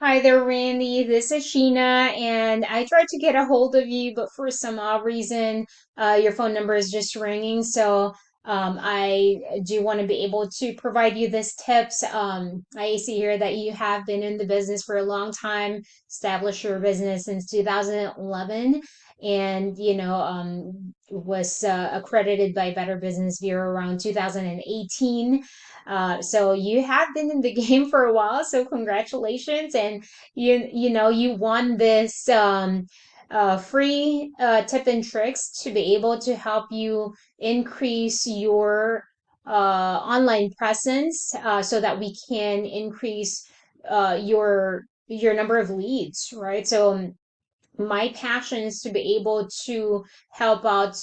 Hi there, Randy. This is Sheena, and I tried to get a hold of you, but for some odd reason, your phone number is just ringing. So, I do want to be able to provide you this tips. I see here that you have been in the business for a long time, established your business since 2011, and was accredited by Better Business Bureau around 2018. So you have been in the game for a while, so congratulations. And you won this free tip and tricks to be able to help you increase your online presence so that we can increase your number of leads, right? So my passion is to be able to help out,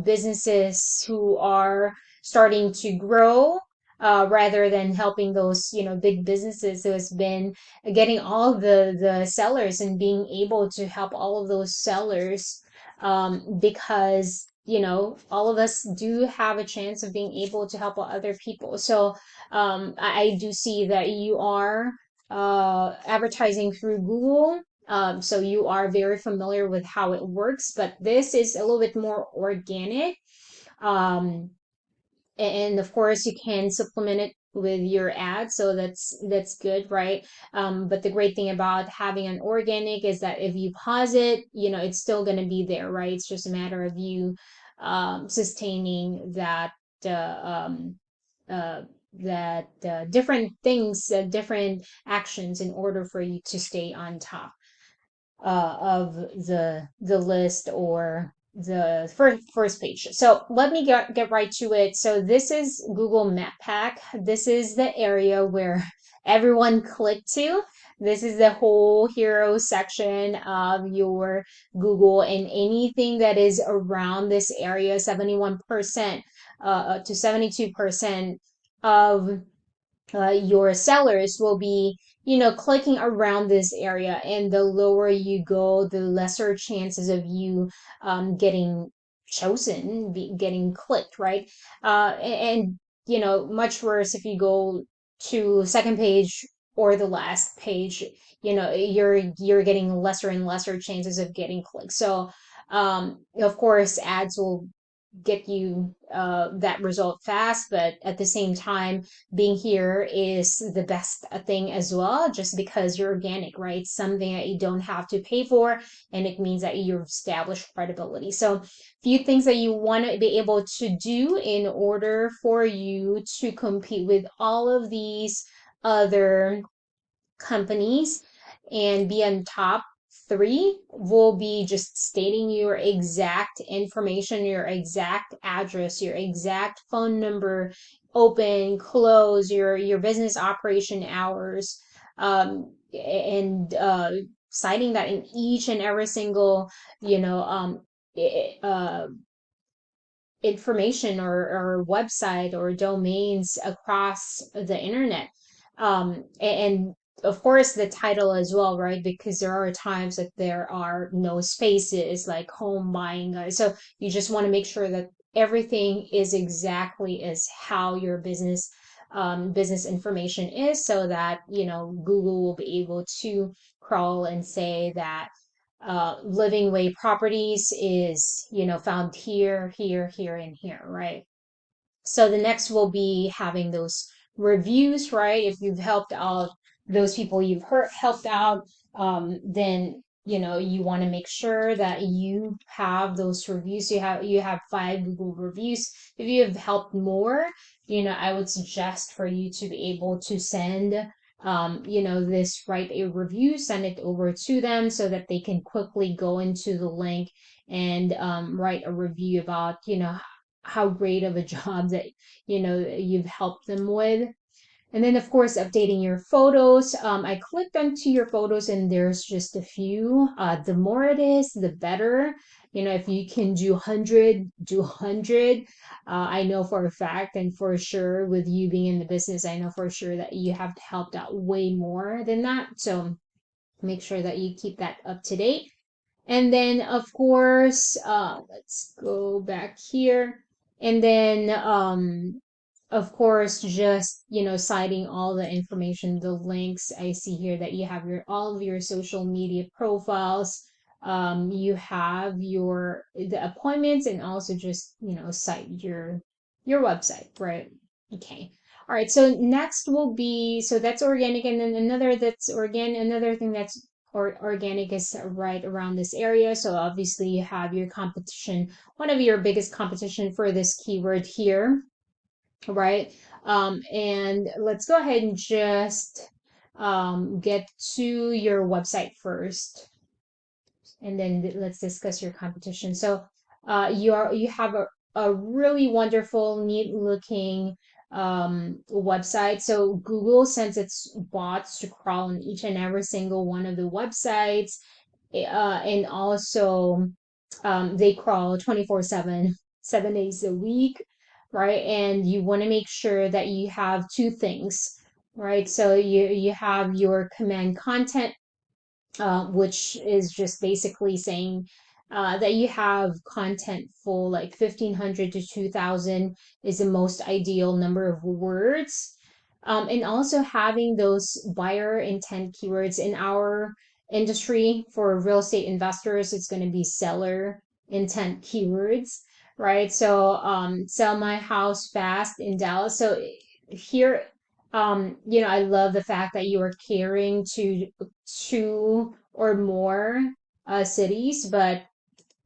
businesses who are starting to grow, rather than helping those, big businesses who has been getting all the sellers and being able to help all of those sellers, because, all of us do have a chance of being able to help other people. So, I do see that you are advertising through Google, so you are very familiar with how it works, but this is a little bit more organic. Um, and of course, you can supplement it with your ads, so that's good, right? But the great thing about having an organic is that if you pause it, it's still going to be there, right? It's just a matter of you sustaining uh, um, uh, different things, different actions in order for you to stay on top of the list or the first page. So let me get right to it. So this is Google Map Pack. This is the area where everyone clicked to. This is the whole hero section of your Google, and anything that is around this area, 71% to 72% of your sellers will be, clicking around this area. And the lower you go, the lesser chances of you getting chosen, getting clicked, right? And, much worse if you go to second page or the last page, you're getting lesser and lesser chances of getting clicked. So, of course, ads will get you that result fast, but at the same time, being here is the best thing as well, just because you're organic, right? Something that you don't have to pay for, and it means that you've established credibility. So, few things that you want to be able to do in order for you to compete with all of these other companies and be on top three will be just stating your exact information, your exact address, your exact phone number, open, close, your business operation hours, and citing that in each and every single, you know, information or website or domains across the internet. And of course, the title as well, right? Because there are times that there are no spaces, like home buying. So you just want to make sure that everything is exactly as how your business information is, so that, Google will be able to crawl and say that living way properties is, found here, here, here, and here, right? So the next will be having those reviews, right? If you've helped out those people you've helped out, then you want to make sure that you have those reviews. You have 5 Google reviews. If you have helped more, I would suggest for you to be able to send write a review, send it over to them so that they can quickly go into the link and write a review about, how great of a job that you've helped them with. And then, of course, updating your photos. I clicked onto your photos and there's just a few. The more it is, the better. If you can do 100, do 100. I know for a fact and for sure, with you being in the business, I know for sure that you have helped out way more than that. So make sure that you keep that up to date. And then, of course, let's go back here. And then, of course, just, citing all the information, the links. I see here that you have your all of your social media profiles. You have the appointments, and also just, cite your website, right? Okay. All right. So next will be, so that's organic, and then another thing that's organic is right around this area. So obviously you have your competition, one of your biggest competition for this keyword here, right? And let's go ahead and just get to your website first, and then let's discuss your competition. So you have a really wonderful, neat looking website. So Google sends its bots to crawl on each and every single one of the websites, and also they crawl 24/7, 7 days a week, right? And you want to make sure that you have two things, right? So you have your command content, which is just basically saying that you have content full, like 1,500 to 2,000 is the most ideal number of words. And also having those buyer intent keywords in our industry for real estate investors, it's going to be seller intent keywords, right? So, sell my house fast in Dallas. So here, I love the fact that you are catering to two or more cities, but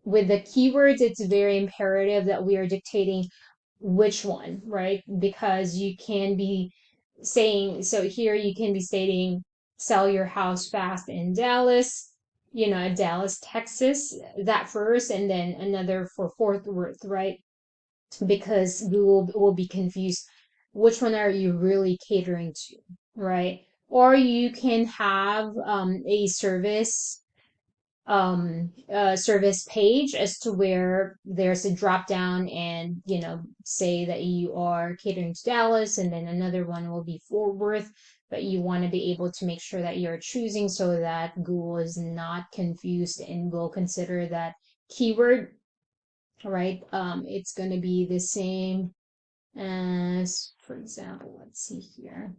with the keywords, it's very imperative that we are dictating which one, right? Because you can be saying, so here you can be stating, sell your house fast in Dallas, Dallas, Texas, that first, and then another for Fort Worth, right? Because Google will be confused. Which one are you really catering to, right? Or you can have a service page as to where there's a drop down, and say that you are catering to Dallas, and then another one will be Fort Worth, but you want to be able to make sure that you're choosing so that Google is not confused and will consider that keyword, right? It's going to be the same as, for example, let's see here.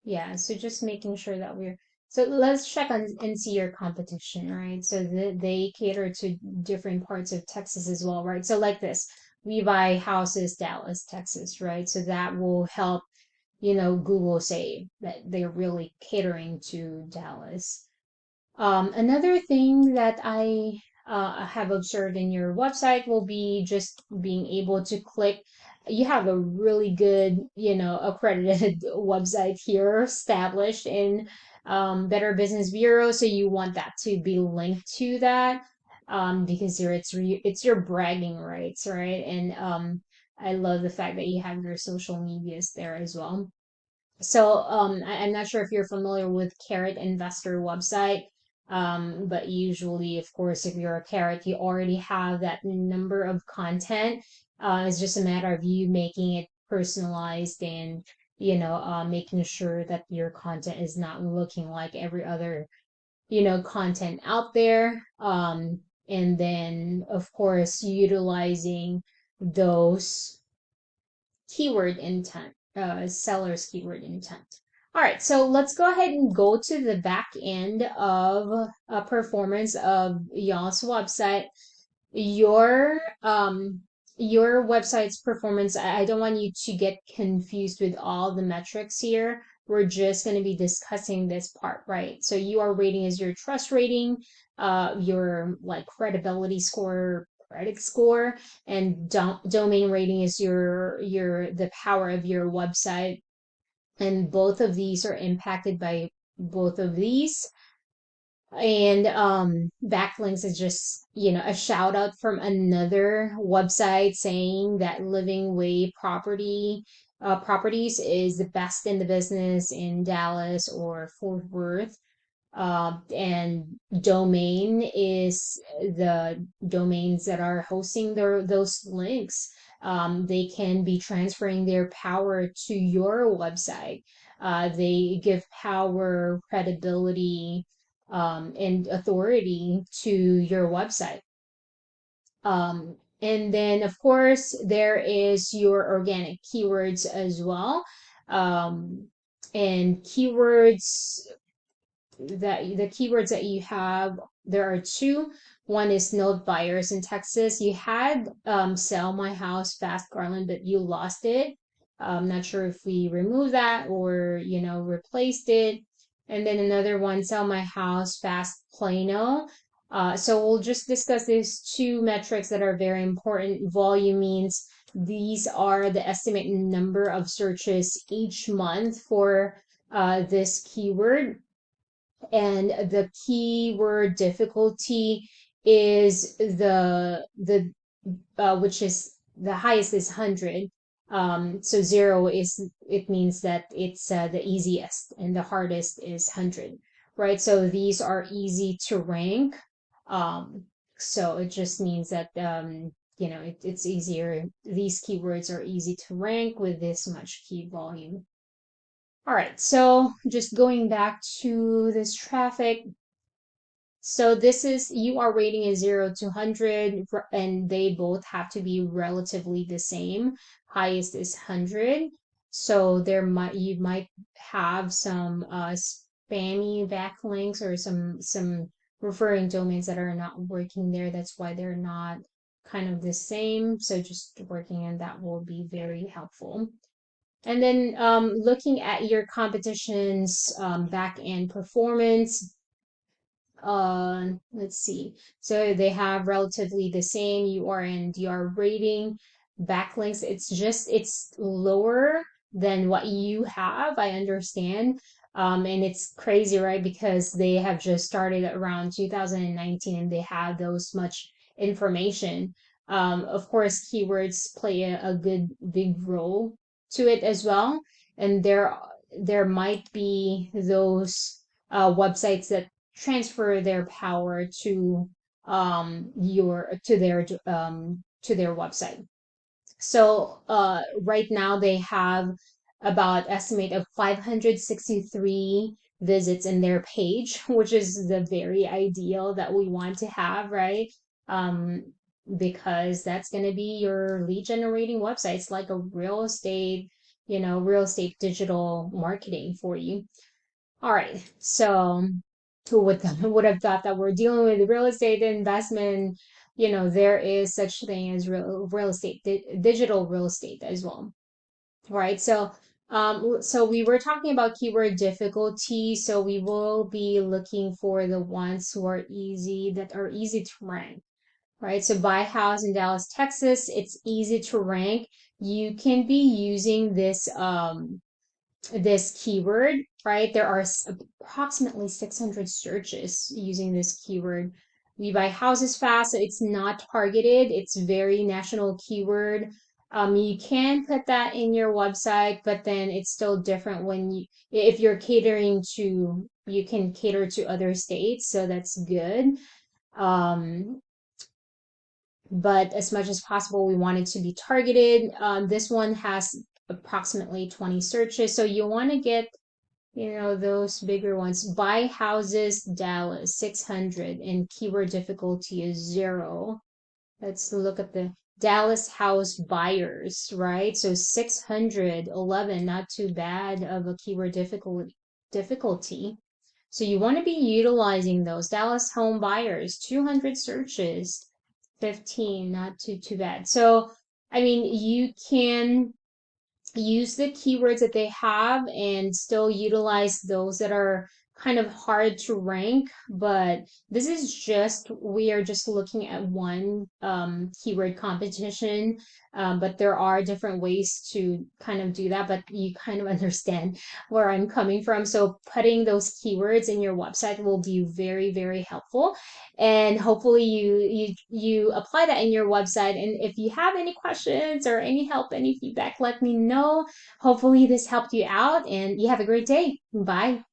Yeah, so just making sure that so let's check on and see your competition, right? So they cater to different parts of Texas as well, right? So like this, we buy houses, Dallas, Texas, right? So that will help, Google say that they're really catering to Dallas. Another thing that I have observed in your website will be just being able to click. You have a really good, accredited website here established in Better Business Bureau, so you want that to be linked to that, because it's your bragging rights, right? And I love the fact that you have your social medias there as well. So I'm not sure if you're familiar with Carrot Investor website, but usually, of course, if you're a Carrot, you already have that number of content. It's just a matter of you making it personalized, and making sure that your content is not looking like every other content out there. And then, of course, utilizing those keyword intent, seller's keyword intent. All right, so let's go ahead and go to the back end of performance of y'all's website. Your your website's performance, I don't want you to get confused with all the metrics here. We're just going to be discussing this part, right? So your rating is your trust rating, your like credibility score, credit score, and domain rating is your the power of your website. And both of these are impacted by both of these. And backlinks is just a shout out from another website saying that Living Way properties is the best in the business in Dallas or Fort Worth. And domain is the domains that are hosting those links. They can be transferring their power to your website. They give power, credibility, and authority to your website. And then, of course, there is your organic keywords as well. Um, and keywords that the keywords that you have, there are two. One is note buyers in Texas. You had sell my house fast Garland, but you lost it. I'm not sure if we removed that or replaced it. And then another one, sell my house fast Plano. So we'll just discuss these two metrics that are very important. Volume means these are the estimated number of searches each month for this keyword, and the keyword difficulty is the which is the highest is 100. So zero is, it means that it's the easiest, and the hardest is 100, right? So these are easy to rank. um so it just means that it's easier, these keywords are easy to rank with this much key volume. All right, so just going back to this traffic. So this is, you are rating a 0 to 100, and they both have to be relatively the same. Highest is 100. So you might have some spammy backlinks or some referring domains that are not working there. That's why they're not kind of the same. So just working on that will be very helpful. And then looking at your competition's back end performance, let's see. So they have relatively the same UR and DR rating. Backlinks, it's lower than what you have, I understand. And it's crazy, right? Because they have just started around 2019 and they have those much information. Of course, keywords play a good big role to it as well. And there might be those websites that transfer their power to your to their website. So right now they have about estimate of 563 visits in their page, which is the very ideal that we want to have, right? um because that's going to be your lead generating websites, like a real estate, real estate digital marketing for you. All right. So who would would have thought that we're dealing with real estate investment? There is such thing as real estate, digital real estate as well, right? So we were talking about keyword difficulty. So we will be looking for the ones who are easy, that are easy to rank, right? So buy house in Dallas, Texas, it's easy to rank. You can be using this keyword, right? There are approximately 600 searches using this keyword. We buy houses fast, so it's not targeted. It's very national keyword. You can put that in your website, but then it's still different if you're catering to, you can cater to other states, so that's good. Um, but as much as possible, we want it to be targeted. This one has approximately 20 searches, so you want to get those bigger ones. Buy houses Dallas 600, and keyword difficulty is 0. Let's look at the Dallas house buyers, right? So 611, not too bad of a keyword difficulty. So you want to be utilizing those. Dallas home buyers, 200 searches, 15, not too bad. So I mean, you can use the keywords that they have and still utilize those that are kind of hard to rank. But this is just, we are just looking at one keyword competition. But there are different ways to kind of do that, but you kind of understand where I'm coming from. So putting those keywords in your website will be very, very helpful, and hopefully you apply that in your website. And if you have any questions or any help, any feedback, let me know. Hopefully this helped you out, and you have a great day. Bye.